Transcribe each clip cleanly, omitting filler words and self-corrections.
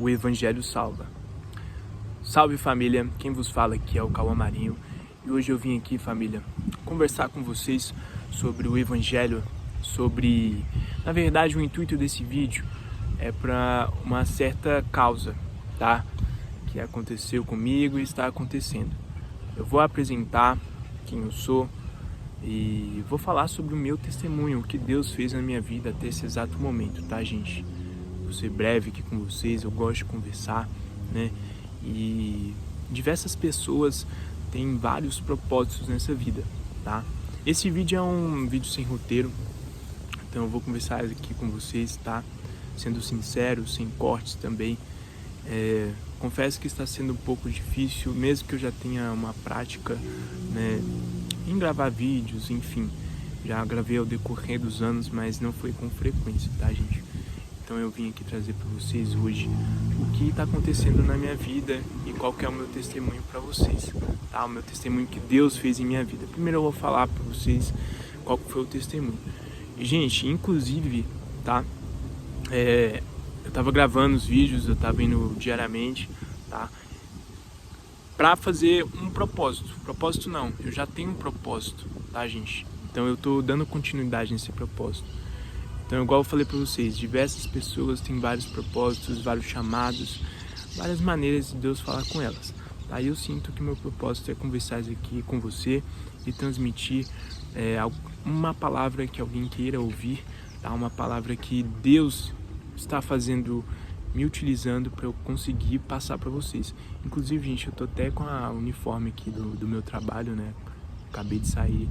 o Evangelho salva. Salve família, quem vos fala aqui é o Cauã Marinho e hoje eu vim aqui, família, conversar com vocês sobre o Evangelho, na verdade o intuito desse vídeo é para uma certa causa, tá? Que aconteceu comigo e está acontecendo. Eu vou apresentar quem eu sou e vou falar sobre o meu testemunho, o que Deus fez na minha vida até esse exato momento, tá, gente? Vou ser breve aqui com vocês, eu gosto de conversar, né? E diversas pessoas têm vários propósitos nessa vida, tá? Esse vídeo é um vídeo sem roteiro, então eu vou conversar aqui com vocês, tá? Sendo sincero, sem cortes também. Confesso que está sendo um pouco difícil, mesmo que eu já tenha uma prática, né, em gravar vídeos, enfim. Já gravei ao decorrer dos anos, mas não foi com frequência, tá, gente? Então eu vim aqui trazer para vocês hoje o que está acontecendo na minha vida e qual que é o meu testemunho para vocês, tá? O meu testemunho que Deus fez em minha vida. Primeiro eu vou falar para vocês qual que foi o testemunho. E, gente, inclusive, tá? Eu tava gravando os vídeos, eu tava indo diariamente, tá? Pra fazer um propósito. Propósito não, eu já tenho um propósito, tá, gente? Então eu tô dando continuidade nesse propósito. Então, igual eu falei pra vocês, diversas pessoas têm vários propósitos, vários chamados, várias maneiras de Deus falar com elas. Aí eu sinto que meu propósito é conversar aqui com você e transmitir uma palavra que alguém queira ouvir, tá? Uma palavra que Deus está me utilizando para eu conseguir passar para vocês. Inclusive, gente, eu tô até com a uniforme aqui do meu trabalho, né? Acabei de sair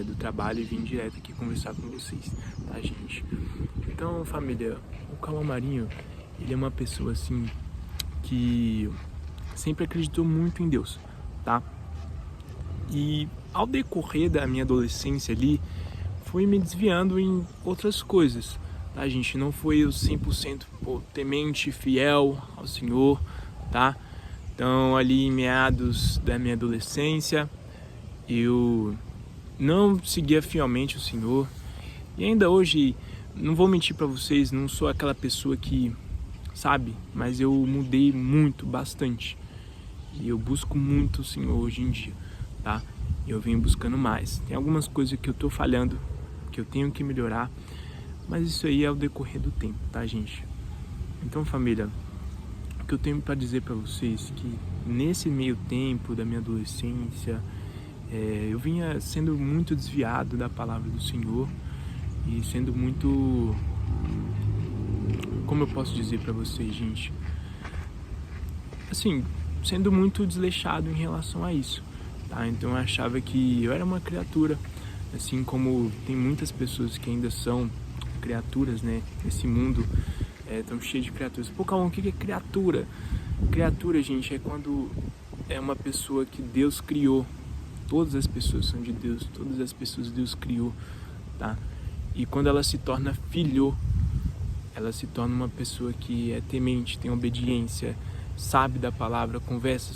do trabalho e vim direto aqui conversar com vocês, tá, gente? Então, família, o Cauã Marinho, ele é uma pessoa, assim, que sempre acreditou muito em Deus, tá? E ao decorrer da minha adolescência ali, fui me desviando em outras coisas. A gente não foi o 100% temente, fiel ao Senhor, tá? Então, ali em meados da minha adolescência, eu não seguia fielmente o Senhor. E ainda hoje, não vou mentir pra vocês, não sou aquela pessoa que, sabe? Mas eu mudei muito, bastante. E eu busco muito o Senhor hoje em dia, tá? Eu venho buscando mais. Tem algumas coisas que eu tô falhando, que eu tenho que melhorar. Mas isso aí é o decorrer do tempo, tá, gente? Então, família, o que eu tenho para dizer para vocês é que nesse meio tempo da minha adolescência, eu vinha sendo muito desviado da palavra do Senhor e sendo muito... Como eu posso dizer para vocês, gente? Assim, sendo muito desleixado em relação a isso, tá? Então eu achava que eu era uma criatura, assim como tem muitas pessoas que ainda são criaturas, né? Esse mundo tão cheio de criaturas. Pô, Cauã, o que é criatura? Criatura, gente, é quando é uma pessoa que Deus criou. Todas as pessoas são de Deus, todas as pessoas Deus criou, tá? E quando ela se torna filho, ela se torna uma pessoa que é temente, tem obediência, sabe da palavra, conversa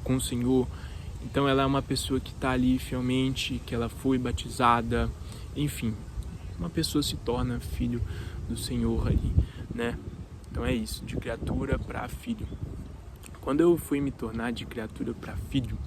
com o Senhor. Então ela é uma pessoa que está ali fielmente, que ela foi batizada, enfim. Uma pessoa se torna filho do Senhor ali, né? Então é isso, de criatura para filho. Quando eu fui me tornar de criatura para filho,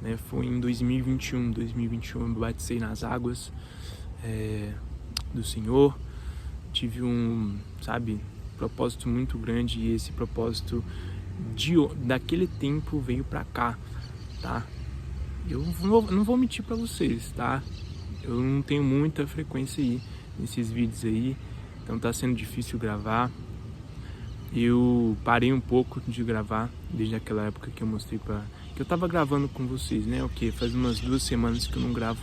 né, foi em 2021. 2021 eu me batizei nas águas do Senhor. Tive propósito muito grande e esse propósito daquele tempo veio para cá, tá? Eu não vou mentir para vocês, tá? Eu não tenho muita frequência aí nesses vídeos aí, então tá sendo difícil gravar. Eu parei um pouco de gravar desde aquela época que eu mostrei que eu tava gravando com vocês, né? Faz umas 2 semanas que eu não gravo.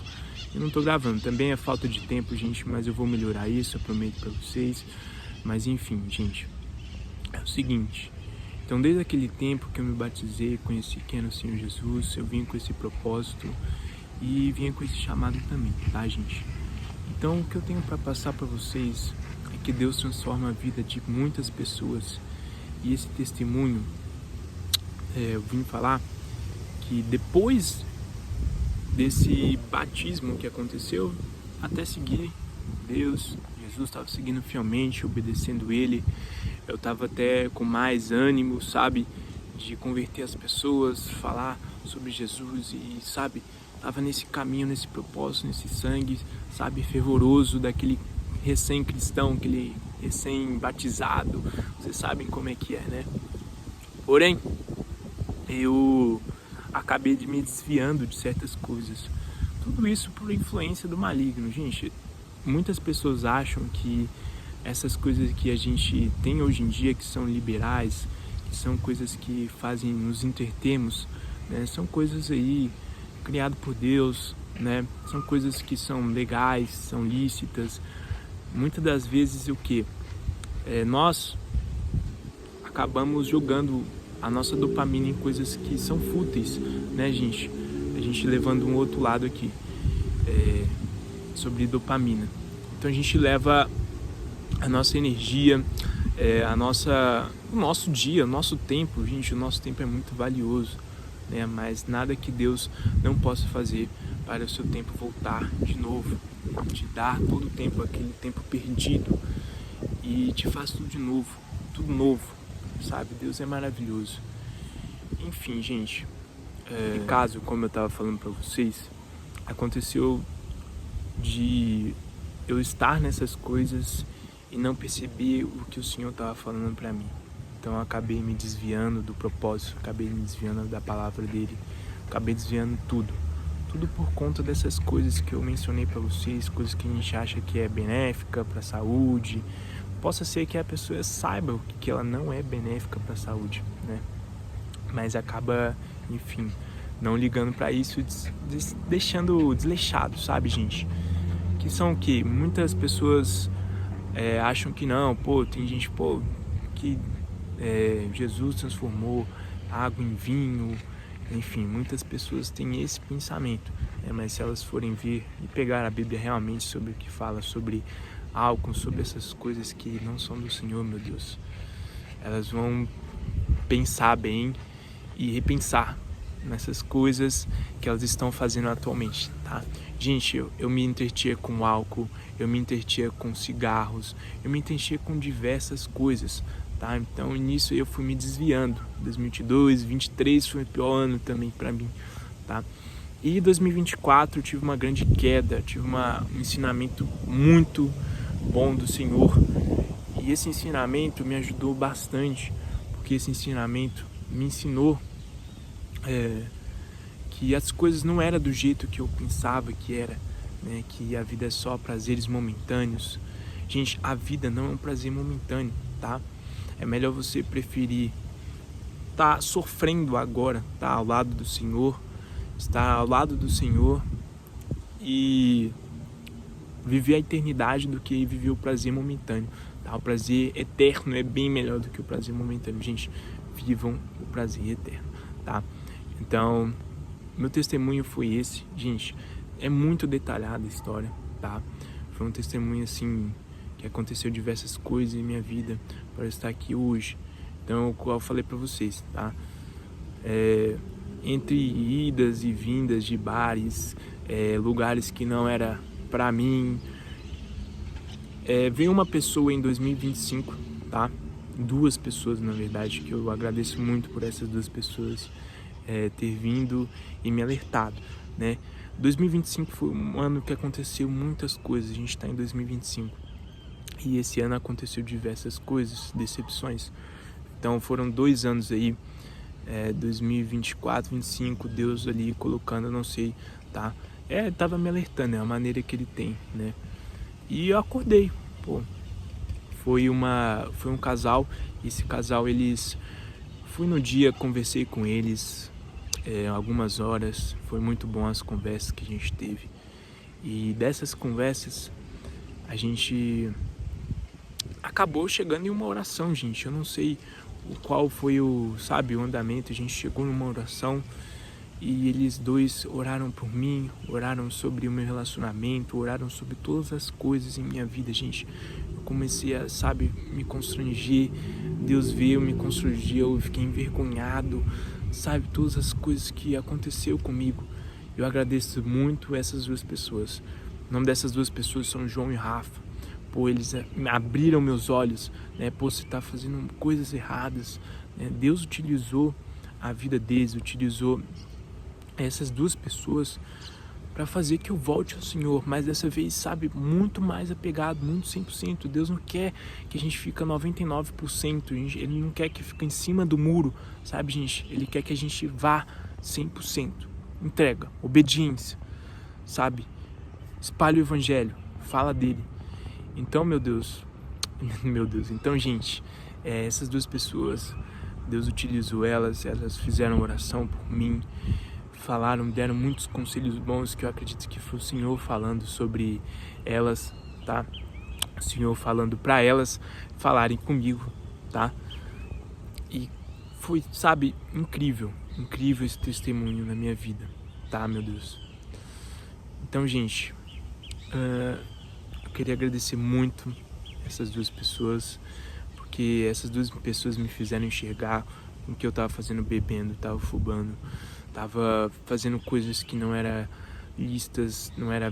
Eu não tô gravando, também é falta de tempo, gente, mas eu vou melhorar isso, eu prometo pra vocês. Mas enfim, gente, é o seguinte. Então desde aquele tempo que eu me batizei, conheci quem era o Senhor Jesus, eu vim com esse propósito e vinha com esse chamado também, tá, gente? Então o que eu tenho para passar para vocês é que Deus transforma a vida de muitas pessoas. E esse testemunho, eu vim falar que depois desse batismo que aconteceu, até seguir Deus, Jesus estava seguindo fielmente, obedecendo Ele, eu tava até com mais ânimo, sabe, de converter as pessoas, falar sobre Jesus e, sabe, tava nesse caminho, nesse propósito, nesse sangue, sabe, fervoroso daquele recém-cristão, aquele recém-batizado. Vocês sabem como é que é, né? Porém, eu acabei de me desviando de certas coisas. Tudo isso por influência do maligno. Gente, muitas pessoas acham que essas coisas que a gente tem hoje em dia, que são liberais, que são coisas que fazem nos entretermos, né? São coisas aí criadas por Deus, né? São coisas que são legais, são lícitas. Muitas das vezes o que? Nós acabamos jogando a nossa dopamina em coisas que são fúteis, né, gente? A gente levando um outro lado aqui, sobre dopamina. Então a gente leva a nossa energia, o nosso dia, o nosso tempo. Gente, o nosso tempo é muito valioso, né? Mas nada que Deus não possa fazer para o seu tempo voltar de novo, te dar todo o tempo, aquele tempo perdido, e te faz tudo de novo, tudo novo, sabe? Deus é maravilhoso. Enfim, gente, no caso, como eu estava falando para vocês, aconteceu de eu estar nessas coisas e não perceber o que o Senhor estava falando para mim. Então eu acabei me desviando do propósito, acabei me desviando da palavra dele, acabei desviando tudo por conta dessas coisas que eu mencionei para vocês, coisas que a gente acha que é benéfica para a saúde. Possa ser que a pessoa saiba que ela não é benéfica para a saúde, né? Mas acaba, enfim, não ligando para isso, deixando desleixado, sabe, gente? Que são o que? Muitas pessoas acham que não, tem gente, que Jesus transformou água em vinho. Enfim, muitas pessoas têm esse pensamento, mas se elas forem ver e pegar a Bíblia realmente sobre o que fala sobre álcool, sobre essas coisas que não são do Senhor, meu Deus, elas vão pensar bem e repensar nessas coisas que elas estão fazendo atualmente, tá? Gente, eu me entretia com álcool, eu me entretia com cigarros, eu me entretia com diversas coisas, tá? Então nisso eu fui me desviando. 2022, 2023 foi o pior ano também para mim, tá? E 2024 eu tive uma grande queda, tive um ensinamento muito bom do Senhor, e esse ensinamento me ajudou bastante, porque esse ensinamento me ensinou que as coisas não eram do jeito que eu pensava que era, né? Que a vida é só prazeres momentâneos. Gente, a vida não é um prazer momentâneo, tá? É melhor você preferir estar sofrendo agora, estar ao lado do Senhor, estar ao lado do Senhor e viver a eternidade do que viver o prazer momentâneo, tá? O prazer eterno é bem melhor do que o prazer momentâneo. Gente, vivam o prazer eterno, tá? Então, meu testemunho foi esse. Gente, é muito detalhada a história, tá? Foi um testemunho assim que aconteceu diversas coisas em minha vida para eu estar aqui hoje. Então, como eu falei para vocês, tá? Entre idas e vindas de bares, lugares que não era para mim, veio uma pessoa em 2025, tá? Duas pessoas, na verdade, que eu agradeço muito por essas duas pessoas ter vindo e me alertado, né? 2025 foi um ano que aconteceu muitas coisas. A gente está em 2025 e esse ano aconteceu diversas coisas, decepções. Então foram 2 anos aí, 2024, 2025, Deus ali colocando, eu não sei, tá? Tava me alertando, é a maneira que ele tem, né? E eu acordei, foi um casal. Esse casal, fui no dia, conversei com eles algumas horas, foi muito bom as conversas que a gente teve. E dessas conversas a gente acabou chegando em uma oração, gente. Eu não sei qual foi o andamento. A gente chegou numa oração e eles dois oraram por mim, oraram sobre o meu relacionamento, oraram sobre todas as coisas em minha vida, gente. Eu comecei a, me constranger. Deus veio, me constrangeu, eu fiquei envergonhado, todas as coisas que aconteceu comigo. Eu agradeço muito essas duas pessoas. O nome dessas duas pessoas são João e Rafa. Pô, eles abriram meus olhos, né? Pô, você tá fazendo coisas erradas, né? Deus utilizou a vida deles, utilizou essas duas pessoas para fazer que eu volte ao Senhor, mas dessa vez, sabe, muito mais apegado, muito 100%. Deus não quer que a gente fique 99%, Ele não quer que fique em cima do muro, sabe, gente? Ele quer que a gente vá 100%. Entrega, obediência, sabe? Espalhe o Evangelho, fala dele. Então, meu Deus, então, gente, essas duas pessoas, Deus utilizou elas fizeram oração por mim, falaram, deram muitos conselhos bons que eu acredito que foi o Senhor falando sobre elas, tá? O Senhor falando para elas falarem comigo, tá? E foi, sabe, incrível esse testemunho na minha vida, tá, meu Deus? Então, gente, eu queria agradecer muito essas duas pessoas, porque essas duas pessoas me fizeram enxergar o que eu tava fazendo, bebendo, tava fumando, tava fazendo coisas que não eram listas, não eram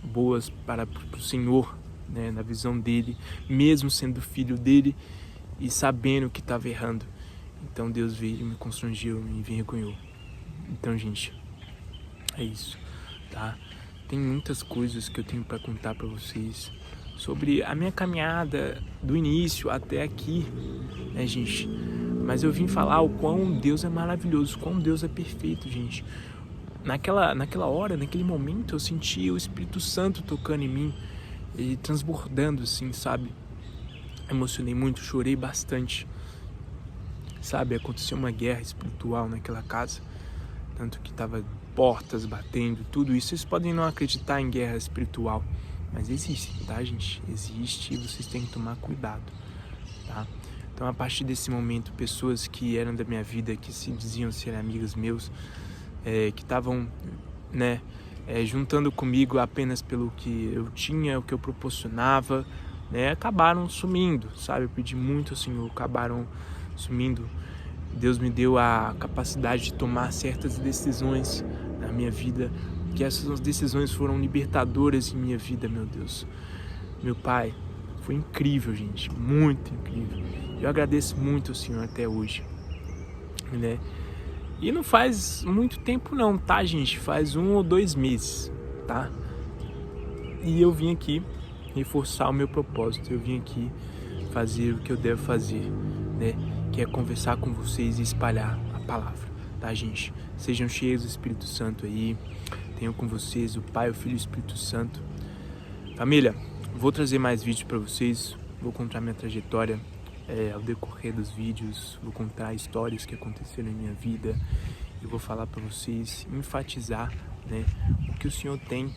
boas para o Senhor, né, na visão dele, mesmo sendo filho dele e sabendo que estava errando. Então Deus veio, me constrangeu, me envergonhou. Então, gente, é isso, tá? Tem muitas coisas que eu tenho para contar para vocês sobre a minha caminhada do início até aqui, né, gente? Mas eu vim falar o quão Deus é maravilhoso, o quão Deus é perfeito, gente. Naquela hora, naquele momento, eu senti o Espírito Santo tocando em mim e transbordando, assim, sabe? Emocionei muito, chorei bastante, sabe? Aconteceu uma guerra espiritual naquela casa, tanto que tava portas batendo, tudo isso. Vocês podem não acreditar em guerra espiritual, mas existe, tá, gente? Existe e vocês têm que tomar cuidado, tá? Então, a partir desse momento, pessoas que eram da minha vida, que se diziam ser amigos meus, que estavam, né, juntando comigo apenas pelo que eu tinha, o que eu proporcionava, né, acabaram sumindo, sabe? Eu pedi muito ao Senhor, acabaram sumindo. Deus me deu a capacidade de tomar certas decisões na minha vida, que essas decisões foram libertadoras em minha vida, meu Deus. Meu Pai, foi incrível, gente, muito incrível. Eu agradeço muito ao Senhor até hoje, né? E não faz muito tempo não, tá, gente? Faz 1 ou 2 meses, tá? E eu vim aqui reforçar o meu propósito. Eu vim aqui fazer o que eu devo fazer, né? Que é conversar com vocês e espalhar a palavra, tá, gente? Sejam cheios do Espírito Santo aí. Tenham com vocês o Pai, o Filho e o Espírito Santo. Família, vou trazer mais vídeos para vocês. Vou contar minha trajetória ao decorrer dos vídeos. Vou contar histórias que aconteceram em minha vida. Eu vou falar para vocês, enfatizar, né, o que o Senhor tem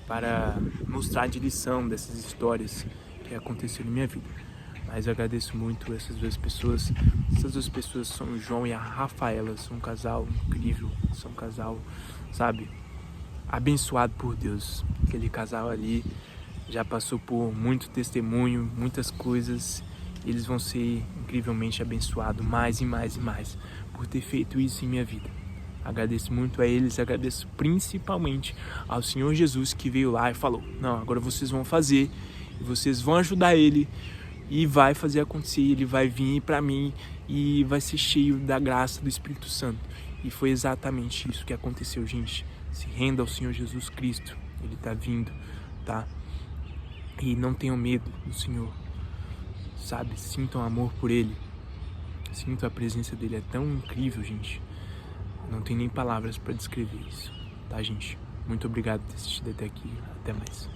para mostrar de lição dessas histórias que aconteceram em minha vida. Mas eu agradeço muito essas duas pessoas. Essas duas pessoas são o João e a Rafaela. São um casal incrível. São um casal, sabe, abençoado por Deus. Aquele casal ali já passou por muito testemunho, muitas coisas. Eles vão ser incrivelmente abençoados mais e mais e mais por ter feito isso em minha vida. Agradeço muito a eles, agradeço principalmente ao Senhor Jesus, que veio lá e falou: não, agora vocês vão fazer, vocês vão ajudar ele e vai fazer acontecer. Ele vai vir para mim e vai ser cheio da graça do Espírito Santo. E foi exatamente isso que aconteceu, gente. Se renda ao Senhor Jesus Cristo, Ele tá vindo, tá? E não tenham medo do Senhor, sabe? Sintam amor por Ele, sintam a presença dEle, é tão incrível, gente. Não tem nem palavras para descrever isso, tá, gente? Muito obrigado por ter assistido até aqui, até mais.